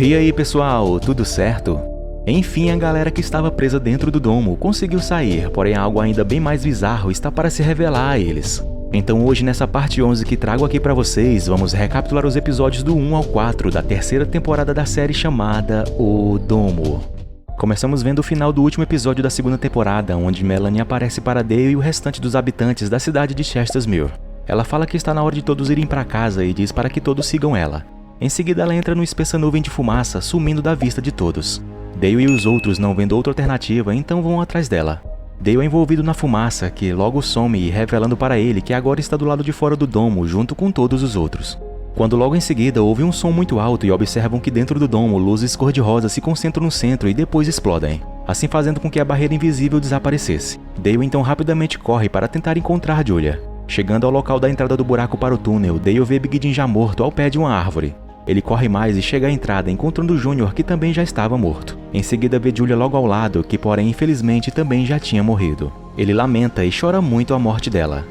E aí pessoal, tudo certo? Enfim, a galera que estava presa dentro do domo conseguiu sair, porém algo ainda bem mais bizarro está para se revelar a eles. Então hoje nessa parte 11 que trago aqui para vocês, vamos recapitular os episódios do 1 ao 4 da terceira temporada da série chamada O Domo. Começamos vendo o final do último episódio da segunda temporada, onde Melanie aparece para Dale e o restante dos habitantes da cidade de Chestermere. Ela fala que está na hora de todos irem para casa e diz para que todos sigam ela. Em seguida ela entra numa espessa nuvem de fumaça, sumindo da vista de todos. Dale e os outros, não vendo outra alternativa, então vão atrás dela. Dale é envolvido na fumaça, que logo some, revelando para ele que agora está do lado de fora do domo, junto com todos os outros. Quando logo em seguida ouvem um som muito alto e observam que dentro do domo luzes cor-de-rosa se concentram no centro e depois explodem, assim fazendo com que a barreira invisível desaparecesse. Dale então rapidamente corre para tentar encontrar Julia. Chegando ao local da entrada do buraco para o túnel, Dale vê Big Jim já morto ao pé de uma árvore. Ele corre mais e chega à entrada, encontrando Junior, que também já estava morto. Em seguida vê Julia logo ao lado, que porém infelizmente também já tinha morrido. Ele lamenta e chora muito a morte dela.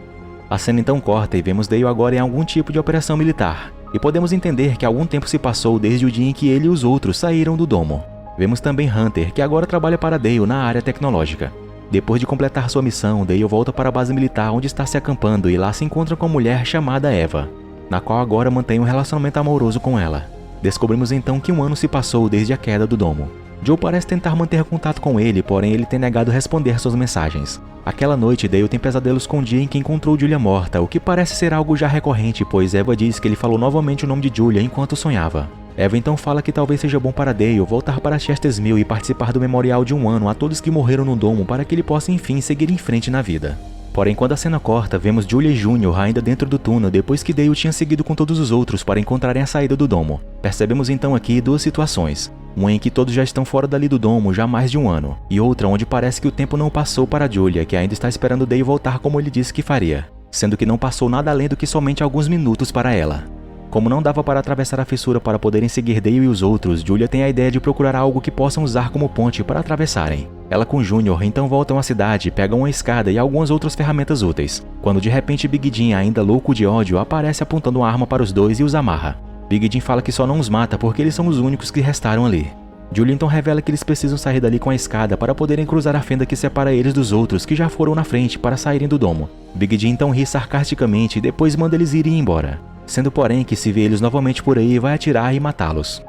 A cena então corta e vemos Dale agora em algum tipo de operação militar. E podemos entender que algum tempo se passou desde o dia em que ele e os outros saíram do domo. Vemos também Hunter, que agora trabalha para Dale na área tecnológica. Depois de completar sua missão, Dale volta para a base militar onde está se acampando e lá se encontra com uma mulher chamada Eva, na qual agora mantém um relacionamento amoroso com ela. Descobrimos então que um ano se passou desde a queda do domo. Joe parece tentar manter contato com ele, porém ele tem negado responder suas mensagens. Aquela noite, Dale tem pesadelos com o dia em que encontrou Julia morta, o que parece ser algo já recorrente, pois Eva diz que ele falou novamente o nome de Julia enquanto sonhava. Eva então fala que talvez seja bom para Dale voltar para Chestermere e participar do memorial de um ano a todos que morreram no domo para que ele possa enfim seguir em frente na vida. Porém, quando a cena corta, vemos Julia e Junior ainda dentro do túnel depois que Dale tinha seguido com todos os outros para encontrarem a saída do domo. Percebemos então aqui duas situações. Uma em que todos já estão fora dali do domo já há mais de um ano, e outra onde parece que o tempo não passou para Julia, que ainda está esperando Dale voltar como ele disse que faria, sendo que não passou nada além do que somente alguns minutos para ela. Como não dava para atravessar a fissura para poderem seguir Dale e os outros, Julia tem a ideia de procurar algo que possam usar como ponte para atravessarem. Ela com Junior então voltam à cidade, pegam uma escada e algumas outras ferramentas úteis, quando de repente Big Jim, ainda louco de ódio, aparece apontando uma arma para os dois e os amarra. Big Jim fala que só não os mata porque eles são os únicos que restaram ali. Julia então revela que eles precisam sair dali com a escada para poderem cruzar a fenda que separa eles dos outros que já foram na frente para saírem do domo. Big Jim então ri sarcasticamente e depois manda eles irem embora, sendo porém que se vê eles novamente por aí vai atirar e matá-los.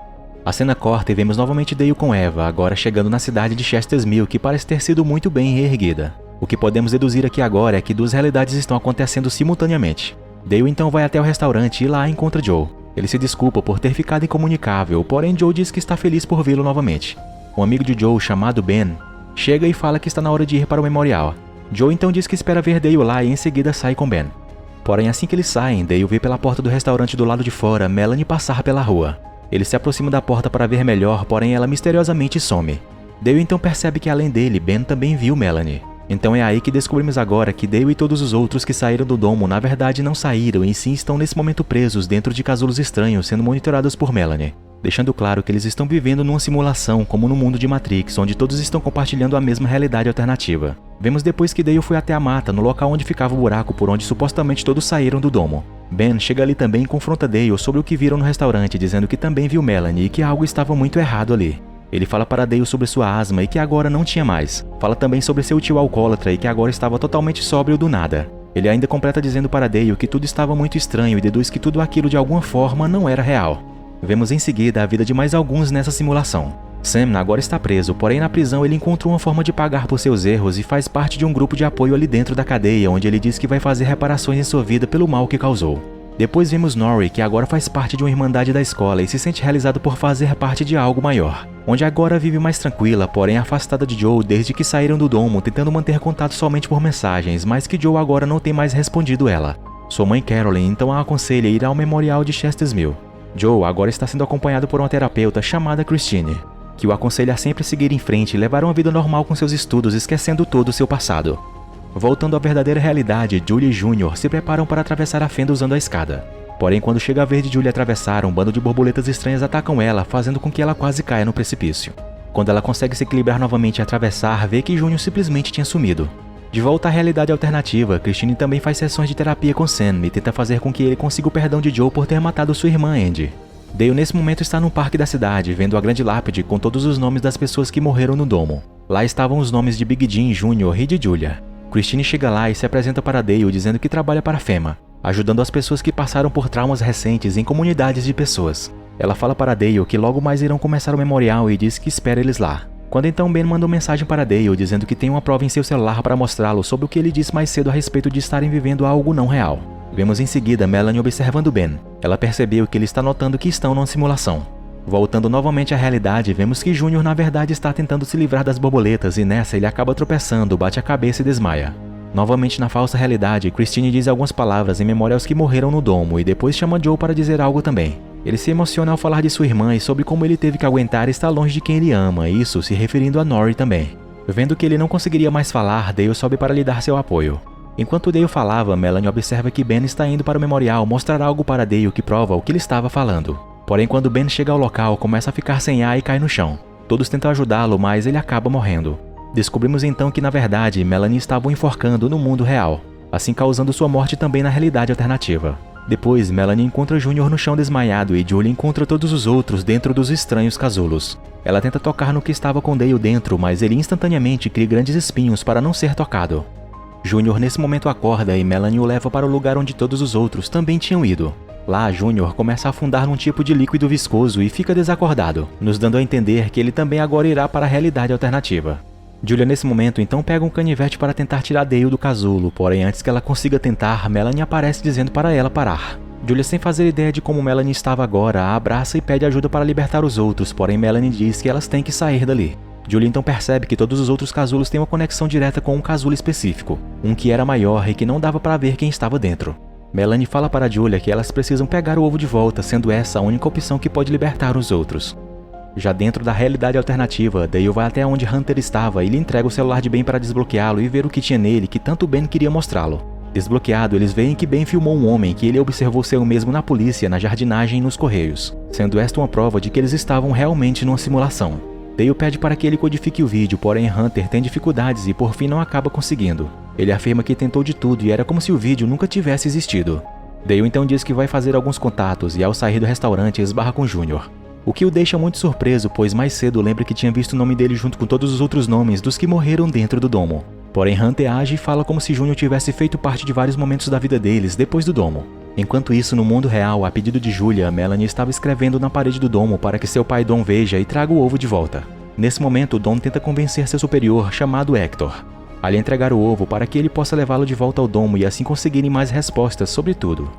A cena corta e vemos novamente Dale com Eva, agora chegando na cidade de Chestermere, que parece ter sido muito bem reerguida. O que podemos deduzir aqui agora é que duas realidades estão acontecendo simultaneamente. Dale então vai até o restaurante e lá encontra Joe. Ele se desculpa por ter ficado incomunicável, porém Joe diz que está feliz por vê-lo novamente. Um amigo de Joe, chamado Ben, chega e fala que está na hora de ir para o memorial. Joe então diz que espera ver Dale lá e em seguida sai com Ben. Porém, assim que eles saem, Dale vê pela porta do restaurante do lado de fora Melanie passar pela rua. Ele se aproxima da porta para ver melhor, porém ela misteriosamente some. Dale então percebe que além dele, Ben também viu Melanie. Então é aí que descobrimos agora que Dale e todos os outros que saíram do domo na verdade não saíram e sim estão nesse momento presos dentro de casulos estranhos sendo monitorados por Melanie, deixando claro que eles estão vivendo numa simulação como no mundo de Matrix, onde todos estão compartilhando a mesma realidade alternativa. Vemos depois que Dale foi até a mata, no local onde ficava o buraco por onde supostamente todos saíram do domo. Ben chega ali também e confronta Dale sobre o que viram no restaurante, dizendo que também viu Melanie e que algo estava muito errado ali. Ele fala para Dale sobre sua asma e que agora não tinha mais. Fala também sobre seu tio alcoólatra e que agora estava totalmente sóbrio do nada. Ele ainda completa dizendo para Dale que tudo estava muito estranho e deduz que tudo aquilo de alguma forma não era real. Vemos em seguida a vida de mais alguns nessa simulação. Sam agora está preso, porém na prisão ele encontrou uma forma de pagar por seus erros e faz parte de um grupo de apoio ali dentro da cadeia, onde ele diz que vai fazer reparações em sua vida pelo mal que causou. Depois vemos Nori, que agora faz parte de uma irmandade da escola e se sente realizado por fazer parte de algo maior, onde agora vive mais tranquila, porém afastada de Joe desde que saíram do domo, tentando manter contato somente por mensagens, mas que Joe agora não tem mais respondido ela. Sua mãe Carolyn então a aconselha a ir ao memorial de Chestermere. Joe agora está sendo acompanhado por uma terapeuta chamada Christine, que o aconselha a sempre seguir em frente e levar uma vida normal com seus estudos, esquecendo todo o seu passado. Voltando à verdadeira realidade, Julia e Junior se preparam para atravessar a fenda usando a escada. Porém, quando chega a vez de Julia atravessar, um bando de borboletas estranhas atacam ela, fazendo com que ela quase caia no precipício. Quando ela consegue se equilibrar novamente e atravessar, vê que Junior simplesmente tinha sumido. De volta à realidade alternativa, Christine também faz sessões de terapia com Sam e tenta fazer com que ele consiga o perdão de Joe por ter matado sua irmã Andy. Dale nesse momento está no parque da cidade, vendo a grande lápide com todos os nomes das pessoas que morreram no domo. Lá estavam os nomes de Big Jim Jr. e de Julia. Christine chega lá e se apresenta para Dale dizendo que trabalha para a FEMA, ajudando as pessoas que passaram por traumas recentes em comunidades de pessoas. Ela fala para Dale que logo mais irão começar o memorial e diz que espera eles lá. Quando então Ben manda uma mensagem para Dale dizendo que tem uma prova em seu celular para mostrá-lo sobre o que ele disse mais cedo a respeito de estarem vivendo algo não real. Vemos em seguida Melanie observando Ben. Ela percebeu que ele está notando que estão numa simulação. Voltando novamente à realidade, vemos que Júnior na verdade está tentando se livrar das borboletas e nessa ele acaba tropeçando, bate a cabeça e desmaia. Novamente na falsa realidade, Christine diz algumas palavras em memória aos que morreram no domo e depois chama Joe para dizer algo também. Ele se emociona ao falar de sua irmã e sobre como ele teve que aguentar estar longe de quem ele ama, isso se referindo a Nori também. Vendo que ele não conseguiria mais falar, Dale sobe para lhe dar seu apoio. Enquanto Dale falava, Melanie observa que Ben está indo para o memorial mostrar algo para Dale que prova o que ele estava falando. Porém, quando Ben chega ao local, começa a ficar sem ar e cai no chão. Todos tentam ajudá-lo, mas ele acaba morrendo. Descobrimos então que, na verdade, Melanie estava o enforcando no mundo real, assim causando sua morte também na realidade alternativa. Depois, Melanie encontra Júnior no chão desmaiado e Julie encontra todos os outros dentro dos estranhos casulos. Ela tenta tocar no que estava com Dale dentro, mas ele instantaneamente cria grandes espinhos para não ser tocado. Júnior nesse momento acorda e Melanie o leva para o lugar onde todos os outros também tinham ido. Lá, Júnior começa a afundar num tipo de líquido viscoso e fica desacordado, nos dando a entender que ele também agora irá para a realidade alternativa. Julia nesse momento então pega um canivete para tentar tirar Dale do casulo, porém antes que ela consiga tentar, Melanie aparece dizendo para ela parar. Julia, sem fazer ideia de como Melanie estava agora, a abraça e pede ajuda para libertar os outros, porém Melanie diz que elas têm que sair dali. Julia então percebe que todos os outros casulos têm uma conexão direta com um casulo específico, um que era maior e que não dava para ver quem estava dentro. Melanie fala para Julia que elas precisam pegar o ovo de volta, sendo essa a única opção que pode libertar os outros. Já dentro da realidade alternativa, Dale vai até onde Hunter estava e lhe entrega o celular de Ben para desbloqueá-lo e ver o que tinha nele que tanto Ben queria mostrá-lo. Desbloqueado, eles veem que Ben filmou um homem que ele observou ser o mesmo na polícia, na jardinagem e nos correios, sendo esta uma prova de que eles estavam realmente numa simulação. Dale pede para que ele codifique o vídeo, porém Hunter tem dificuldades e por fim não acaba conseguindo. Ele afirma que tentou de tudo e era como se o vídeo nunca tivesse existido. Dale então diz que vai fazer alguns contatos e ao sair do restaurante esbarra com Júnior. O que o deixa muito surpreso, pois mais cedo lembra que tinha visto o nome dele junto com todos os outros nomes dos que morreram dentro do domo. Porém Hunter age e fala como se Júnior tivesse feito parte de vários momentos da vida deles depois do domo. Enquanto isso, no mundo real, a pedido de Julia, Melanie estava escrevendo na parede do domo para que seu pai Don veja e traga o ovo de volta. Nesse momento, Don tenta convencer seu superior, chamado Hector, a lhe entregar o ovo para que ele possa levá-lo de volta ao domo e assim conseguirem mais respostas sobre tudo.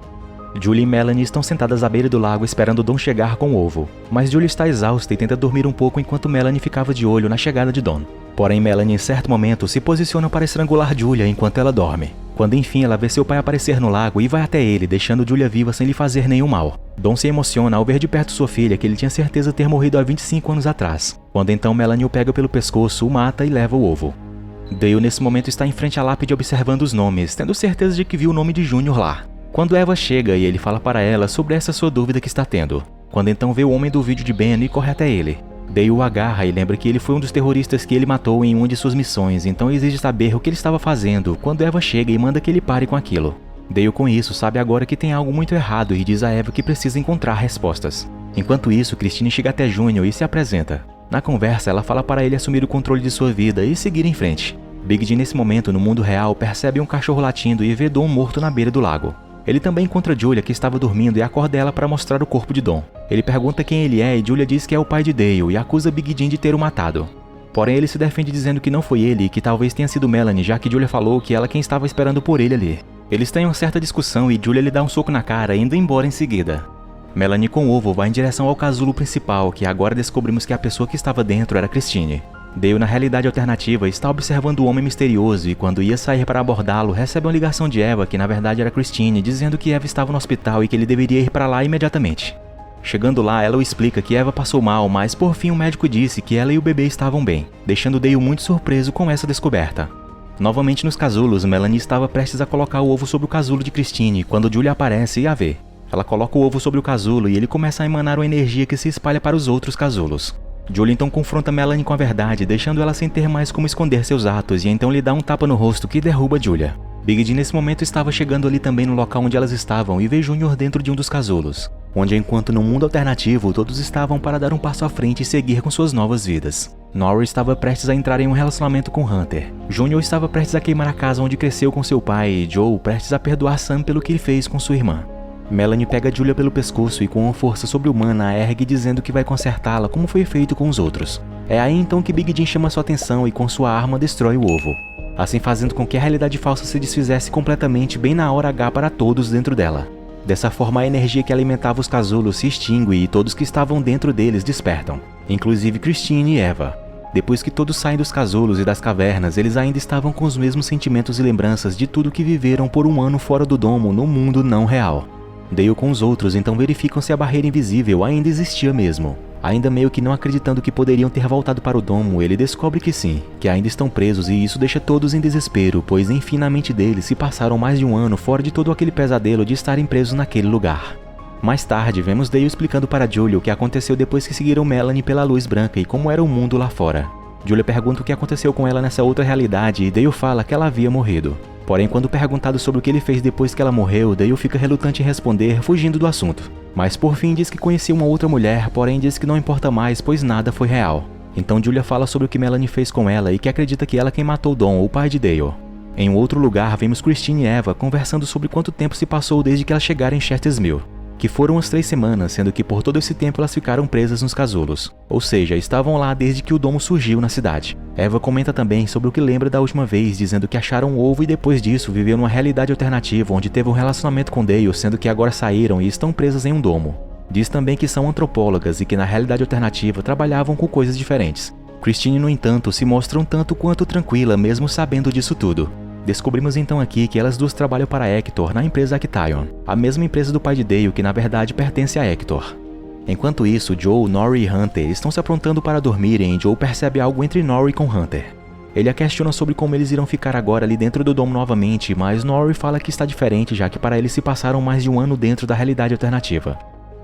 Julie e Melanie estão sentadas à beira do lago esperando Don chegar com o ovo, mas Julie está exausta e tenta dormir um pouco enquanto Melanie ficava de olho na chegada de Don. Porém, Melanie em certo momento se posiciona para estrangular Julia enquanto ela dorme. Quando enfim ela vê seu pai aparecer no lago e vai até ele, deixando Julia viva sem lhe fazer nenhum mal. Don se emociona ao ver de perto sua filha que ele tinha certeza ter morrido há 25 anos atrás. Quando então Melanie o pega pelo pescoço, o mata e leva o ovo. Dale nesse momento está em frente à lápide observando os nomes, tendo certeza de que viu o nome de Júnior lá. Quando Eva chega e ele fala para ela sobre essa sua dúvida que está tendo. Quando então vê o homem do vídeo de Ben e corre até ele. Dale o agarra e lembra que ele foi um dos terroristas que ele matou em uma de suas missões, então exige saber o que ele estava fazendo quando Eva chega e manda que ele pare com aquilo. Dale com isso sabe agora que tem algo muito errado e diz a Eva que precisa encontrar respostas. Enquanto isso, Christine chega até Júnior e se apresenta. Na conversa, ela fala para ele assumir o controle de sua vida e seguir em frente. Big Jim nesse momento, no mundo real, percebe um cachorro latindo e vê Don morto na beira do lago. Ele também encontra Julia, que estava dormindo, e acorda ela para mostrar o corpo de Don. Ele pergunta quem ele é e Julia diz que é o pai de Dale e acusa Big Jim de ter o matado. Porém, ele se defende dizendo que não foi ele e que talvez tenha sido Melanie, já que Julia falou que ela quem estava esperando por ele ali. Eles têm uma certa discussão e Julia lhe dá um soco na cara, indo embora em seguida. Melanie com o ovo vai em direção ao casulo principal, que agora descobrimos que a pessoa que estava dentro era Christine. Dale, na realidade alternativa, está observando o homem misterioso e quando ia sair para abordá-lo, recebe uma ligação de Eva, que na verdade era Christine, dizendo que Eva estava no hospital e que ele deveria ir para lá imediatamente. Chegando lá, ela o explica que Eva passou mal, mas por fim o médico disse que ela e o bebê estavam bem, deixando Dale muito surpreso com essa descoberta. Novamente nos casulos, Melanie estava prestes a colocar o ovo sobre o casulo de Christine, quando Julia aparece e a vê. Ela coloca o ovo sobre o casulo e ele começa a emanar uma energia que se espalha para os outros casulos. Julia então confronta Melanie com a verdade, deixando ela sem ter mais como esconder seus atos e então lhe dá um tapa no rosto que derruba Julia. Big Jim nesse momento estava chegando ali também no local onde elas estavam e vê Junior dentro de um dos casulos, onde enquanto no mundo alternativo todos estavam para dar um passo à frente e seguir com suas novas vidas. Nori estava prestes a entrar em um relacionamento com Hunter. Junior estava prestes a queimar a casa onde cresceu com seu pai e Joe prestes a perdoar Sam pelo que ele fez com sua irmã. Melanie pega Julia pelo pescoço e com uma força sobre-humana a ergue dizendo que vai consertá-la como foi feito com os outros. É aí então que Big Jim chama sua atenção e com sua arma destrói o ovo, assim fazendo com que a realidade falsa se desfizesse completamente bem na hora H para todos dentro dela. Dessa forma a energia que alimentava os casulos se extingue e todos que estavam dentro deles despertam, inclusive Christine e Eva. Depois que todos saem dos casulos e das cavernas, eles ainda estavam com os mesmos sentimentos e lembranças de tudo que viveram por um ano fora do domo no mundo não real. Dale com os outros então verificam se a barreira invisível ainda existia mesmo. Ainda meio que não acreditando que poderiam ter voltado para o domo, ele descobre que sim, que ainda estão presos e isso deixa todos em desespero, pois enfim na mente deles se passaram mais de um ano fora de todo aquele pesadelo de estarem presos naquele lugar. Mais tarde, vemos Dale explicando para Julia o que aconteceu depois que seguiram Melanie pela luz branca e como era o mundo lá fora. Julia pergunta o que aconteceu com ela nessa outra realidade e Dale fala que ela havia morrido. Porém, quando perguntado sobre o que ele fez depois que ela morreu, Dale fica relutante em responder, fugindo do assunto. Mas por fim diz que conhecia uma outra mulher, porém diz que não importa mais, pois nada foi real. Então Julia fala sobre o que Melanie fez com ela e que acredita que ela quem matou Don, o pai de Dale. Em um outro lugar, vemos Christine e Eva conversando sobre quanto tempo se passou desde que elas chegaram em Shatter's Mill, que foram as 3 semanas, sendo que por todo esse tempo elas ficaram presas nos casulos, ou seja, estavam lá desde que o domo surgiu na cidade. Eva comenta também sobre o que lembra da última vez, dizendo que acharam um ovo e depois disso viveu numa realidade alternativa onde teve um relacionamento com Dale, sendo que agora saíram e estão presas em um domo. Diz também que são antropólogas e que na realidade alternativa trabalhavam com coisas diferentes. Christine, no entanto, se mostra um tanto quanto tranquila mesmo sabendo disso tudo. Descobrimos então aqui que elas duas trabalham para Hector na empresa Actaion, a mesma empresa do pai de Dale que na verdade pertence a Hector. Enquanto isso, Joe, Nori e Hunter estão se aprontando para dormirem e Joe percebe algo entre Nori com Hunter. Ele a questiona sobre como eles irão ficar agora ali dentro do domo novamente, mas Nori fala que está diferente já que para eles se passaram mais de um ano dentro da realidade alternativa.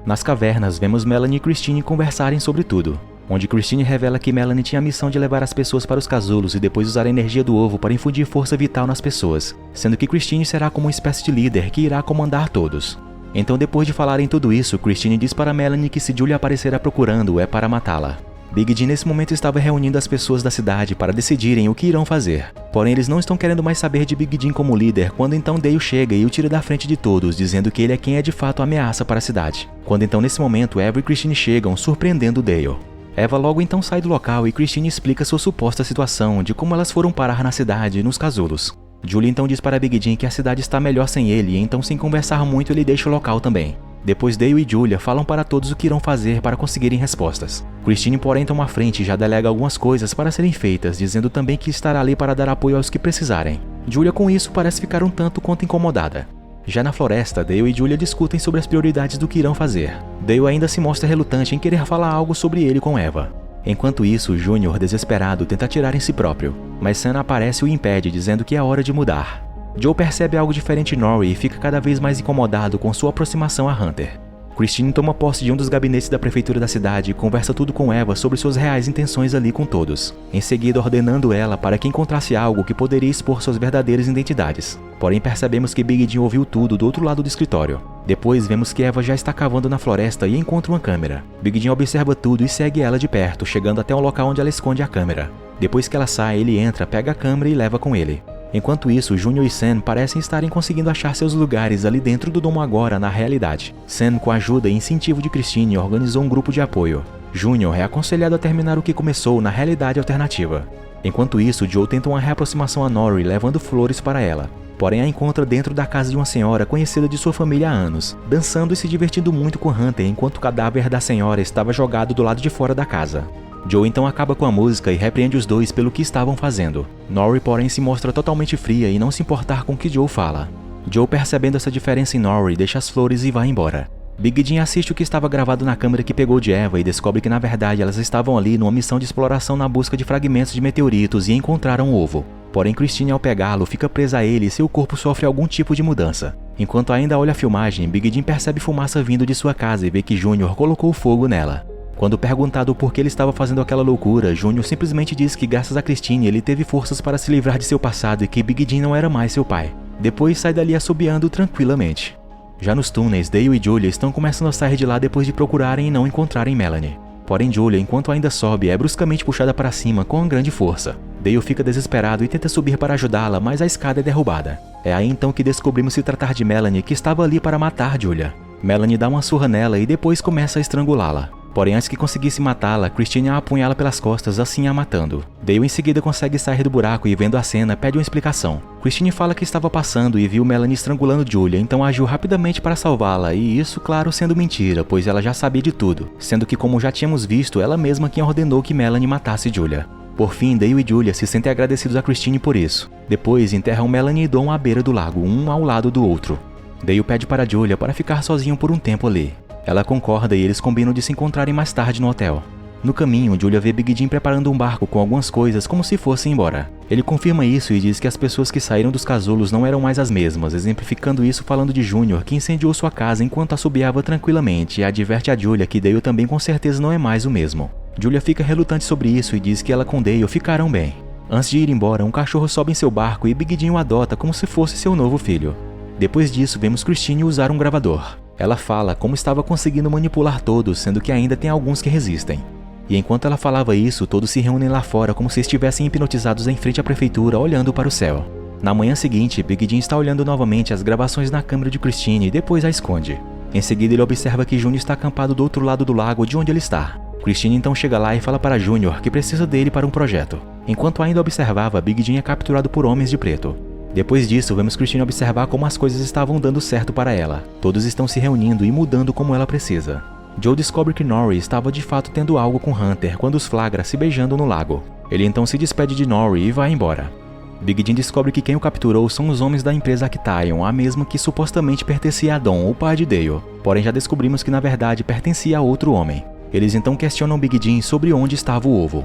Nas cavernas, vemos Melanie e Christine conversarem sobre tudo, onde Christine revela que Melanie tinha a missão de levar as pessoas para os casulos e depois usar a energia do ovo para infundir força vital nas pessoas, sendo que Christine será como uma espécie de líder que irá comandar todos. Então depois de falarem tudo isso, Christine diz para Melanie que se Julia aparecer procurando é para matá-la. Big Jim nesse momento estava reunindo as pessoas da cidade para decidirem o que irão fazer. Porém eles não estão querendo mais saber de Big Jim como líder quando então Dale chega e o tira da frente de todos, dizendo que ele é quem é de fato a ameaça para a cidade. Quando então nesse momento Eva e Christine chegam, surpreendendo Dale. Eva logo então sai do local e Christine explica sua suposta situação de como elas foram parar na cidade nos casulos. Julie então diz para Big Jim que a cidade está melhor sem ele e então sem conversar muito ele deixa o local também. Depois Dale e Julia falam para todos o que irão fazer para conseguirem respostas. Christine porém toma a frente e já delega algumas coisas para serem feitas, dizendo também que estará ali para dar apoio aos que precisarem. Julia com isso parece ficar um tanto quanto incomodada. Já na floresta, Dale e Julia discutem sobre as prioridades do que irão fazer. Dale ainda se mostra relutante em querer falar algo sobre ele com Eva. Enquanto isso, Junior, desesperado, tenta atirar em si próprio, mas Sam aparece e o impede, dizendo que é hora de mudar. Joe percebe algo diferente em Nori e fica cada vez mais incomodado com sua aproximação a Hunter. Christine toma posse de um dos gabinetes da prefeitura da cidade e conversa tudo com Eva sobre suas reais intenções ali com todos, em seguida ordenando ela para que encontrasse algo que poderia expor suas verdadeiras identidades. Porém percebemos que Big Jim ouviu tudo do outro lado do escritório. Depois vemos que Eva já está cavando na floresta e encontra uma câmera. Big Jim observa tudo e segue ela de perto, chegando até o local onde ela esconde a câmera. Depois que ela sai, ele entra, pega a câmera e leva com ele. Enquanto isso, Junior e Sam parecem estarem conseguindo achar seus lugares ali dentro do domo agora na realidade. Sam, com a ajuda e incentivo de Christine, organizou um grupo de apoio. Junior é aconselhado a terminar o que começou na realidade alternativa. Enquanto isso, Joe tenta uma reaproximação a Nori, levando flores para ela. Porém a encontra dentro da casa de uma senhora conhecida de sua família há anos, dançando e se divertindo muito com Hunter enquanto o cadáver da senhora estava jogado do lado de fora da casa. Joe então acaba com a música e repreende os dois pelo que estavam fazendo. Nori porém se mostra totalmente fria e não se importar com o que Joe fala. Joe, percebendo essa diferença em Nori, deixa as flores e vai embora. Big Jim assiste o que estava gravado na câmera que pegou de Eva e descobre que na verdade elas estavam ali numa missão de exploração na busca de fragmentos de meteoritos e encontraram o ovo. Porém Christine, ao pegá-lo, fica presa a ele e seu corpo sofre algum tipo de mudança. Enquanto ainda olha a filmagem, Big Jim percebe fumaça vindo de sua casa e vê que Junior colocou fogo nela. Quando perguntado por que ele estava fazendo aquela loucura, Junior simplesmente diz que graças a Christine ele teve forças para se livrar de seu passado e que Big Jim não era mais seu pai. Depois sai dali assobiando tranquilamente. Já nos túneis, Dale e Julia estão começando a sair de lá depois de procurarem e não encontrarem Melanie. Porém, Julia, enquanto ainda sobe, é bruscamente puxada para cima com grande força. Dale fica desesperado e tenta subir para ajudá-la, mas a escada é derrubada. É aí então que descobrimos se tratar de Melanie, que estava ali para matar Julia. Melanie dá uma surra nela e depois começa a estrangulá-la. Porém, antes que conseguisse matá-la, Christine a apunhala pelas costas, assim a matando. Dale em seguida consegue sair do buraco e, vendo a cena, pede uma explicação. Christine fala que estava passando e viu Melanie estrangulando Julia, então agiu rapidamente para salvá-la, e isso, claro, sendo mentira, pois ela já sabia de tudo, sendo que, como já tínhamos visto, ela mesma quem ordenou que Melanie matasse Julia. Por fim, Dale e Julia se sentem agradecidos a Christine por isso. Depois, enterram Melanie e Dom à beira do lago, um ao lado do outro. Dale pede para Julia para ficar sozinho por um tempo ali. Ela concorda e eles combinam de se encontrarem mais tarde no hotel. No caminho, Julia vê Big Jim preparando um barco com algumas coisas como se fosse embora. Ele confirma isso e diz que as pessoas que saíram dos casulos não eram mais as mesmas, exemplificando isso falando de Junior, que incendiou sua casa enquanto assobiava tranquilamente, e adverte a Julia que Dale também com certeza não é mais o mesmo. Julia fica relutante sobre isso e diz que ela com Dale ficarão bem. Antes de ir embora, um cachorro sobe em seu barco e Big Jim o adota como se fosse seu novo filho. Depois disso, vemos Christine usar um gravador. Ela fala como estava conseguindo manipular todos, sendo que ainda tem alguns que resistem. E enquanto ela falava isso, todos se reúnem lá fora como se estivessem hipnotizados em frente à prefeitura, olhando para o céu. Na manhã seguinte, Big Jim está olhando novamente as gravações na câmera de Christine e depois a esconde. Em seguida, ele observa que Junior está acampado do outro lado do lago de onde ele está. Christine então chega lá e fala para Junior que precisa dele para um projeto. Enquanto ainda observava, Big Jim é capturado por homens de preto. Depois disso, vemos Christine observar como as coisas estavam dando certo para ela. Todos estão se reunindo e mudando como ela precisa. Joe descobre que Norrie estava de fato tendo algo com Hunter quando os flagra se beijando no lago. Ele então se despede de Norrie e vai embora. Big Jim descobre que quem o capturou são os homens da empresa Actaeon, a mesma que supostamente pertencia a Dom, o pai de Dale. Porém, já descobrimos que na verdade pertencia a outro homem. Eles então questionam Big Jim sobre onde estava o ovo.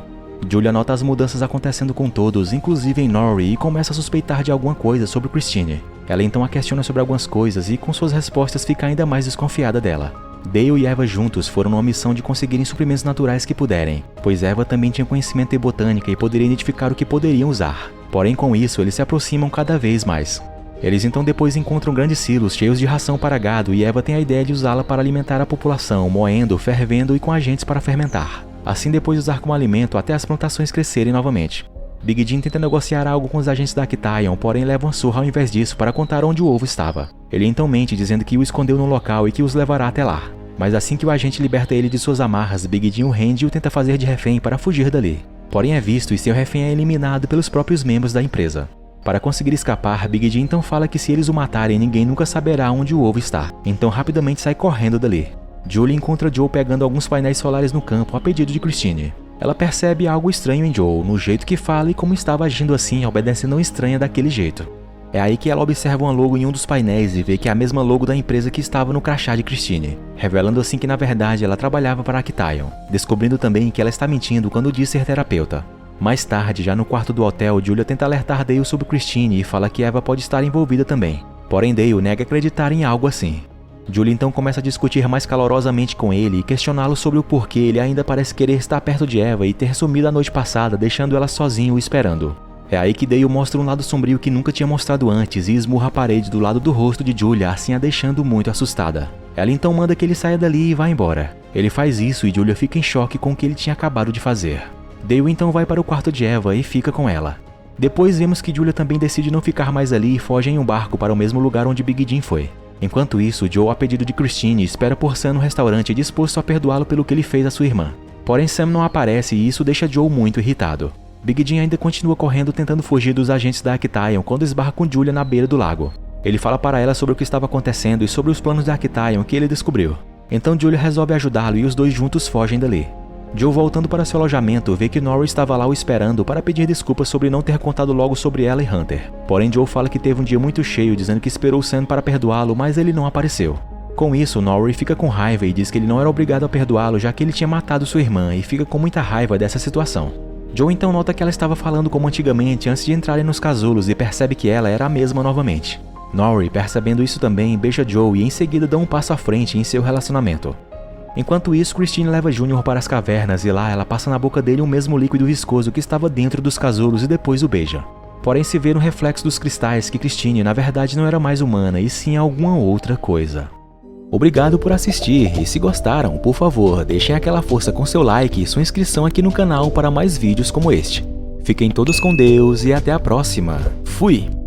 Julia nota as mudanças acontecendo com todos, inclusive em Norrie, e começa a suspeitar de alguma coisa sobre Christine. Ela então a questiona sobre algumas coisas e com suas respostas fica ainda mais desconfiada dela. Dale e Eva juntos foram numa missão de conseguirem suprimentos naturais que puderem, pois Eva também tinha conhecimento em botânica e poderia identificar o que poderiam usar. Porém, com isso, eles se aproximam cada vez mais. Eles então depois encontram grandes silos cheios de ração para gado e Eva tem a ideia de usá-la para alimentar a população, moendo, fervendo e com agentes para fermentar. Assim depois usar como alimento até as plantações crescerem novamente. Big Jim tenta negociar algo com os agentes da Actaeon, porém leva uma surra ao invés disso para contar onde o ovo estava. Ele então mente dizendo que o escondeu no local e que os levará até lá. Mas assim que o agente liberta ele de suas amarras, Big Jim o rende e o tenta fazer de refém para fugir dali. Porém é visto e seu refém é eliminado pelos próprios membros da empresa. Para conseguir escapar, Big Jim então fala que se eles o matarem ninguém nunca saberá onde o ovo está. Então rapidamente sai correndo dali. Julie encontra Joe pegando alguns painéis solares no campo a pedido de Christine. Ela percebe algo estranho em Joe, no jeito que fala e como estava agindo assim, obedecendo não estranha daquele jeito. É aí que ela observa uma logo em um dos painéis e vê que é a mesma logo da empresa que estava no crachá de Christine, revelando assim que na verdade ela trabalhava para a Actaeon, descobrindo também que ela está mentindo quando diz ser terapeuta. Mais tarde, já no quarto do hotel, Julia tenta alertar Dale sobre Christine e fala que Eva pode estar envolvida também. Porém Dale nega acreditar em algo assim. Julie então começa a discutir mais calorosamente com ele e questioná-lo sobre o porquê ele ainda parece querer estar perto de Eva e ter sumido a noite passada, deixando ela sozinho esperando. É aí que Dale mostra um lado sombrio que nunca tinha mostrado antes e esmurra a parede do lado do rosto de Julia, assim a deixando muito assustada. Ela então manda que ele saia dali e vá embora. Ele faz isso e Julia fica em choque com o que ele tinha acabado de fazer. Dale então vai para o quarto de Eva e fica com ela. Depois vemos que Julia também decide não ficar mais ali e foge em um barco para o mesmo lugar onde Big Jim foi. Enquanto isso, Joe, a pedido de Christine, espera por Sam no restaurante disposto a perdoá-lo pelo que ele fez à sua irmã. Porém, Sam não aparece e isso deixa Joe muito irritado. Big Jim ainda continua correndo tentando fugir dos agentes da Actaeon quando esbarra com Julia na beira do lago. Ele fala para ela sobre o que estava acontecendo e sobre os planos da Actaeon que ele descobriu. Então Julia resolve ajudá-lo e os dois juntos fogem dali. Joe, voltando para seu alojamento, vê que Norrie estava lá o esperando para pedir desculpas sobre não ter contado logo sobre ela e Hunter. Porém, Joe fala que teve um dia muito cheio, dizendo que esperou Sam para perdoá-lo, mas ele não apareceu. Com isso, Norrie fica com raiva e diz que ele não era obrigado a perdoá-lo, já que ele tinha matado sua irmã, e fica com muita raiva dessa situação. Joe então nota que ela estava falando como antigamente antes de entrarem nos casulos e percebe que ela era a mesma novamente. Norrie, percebendo isso também, beija Joe e em seguida dá um passo à frente em seu relacionamento. Enquanto isso, Christine leva Junior para as cavernas e lá ela passa na boca dele o mesmo líquido viscoso que estava dentro dos casulos e depois o beija. porém se vê no reflexo dos cristais que Christine na verdade não era mais humana e sim alguma outra coisa. Obrigado por assistir e se gostaram, por favor, deixem aquela força com seu like e sua inscrição aqui no canal para mais vídeos como este. Fiquem todos com Deus e até a próxima. Fui!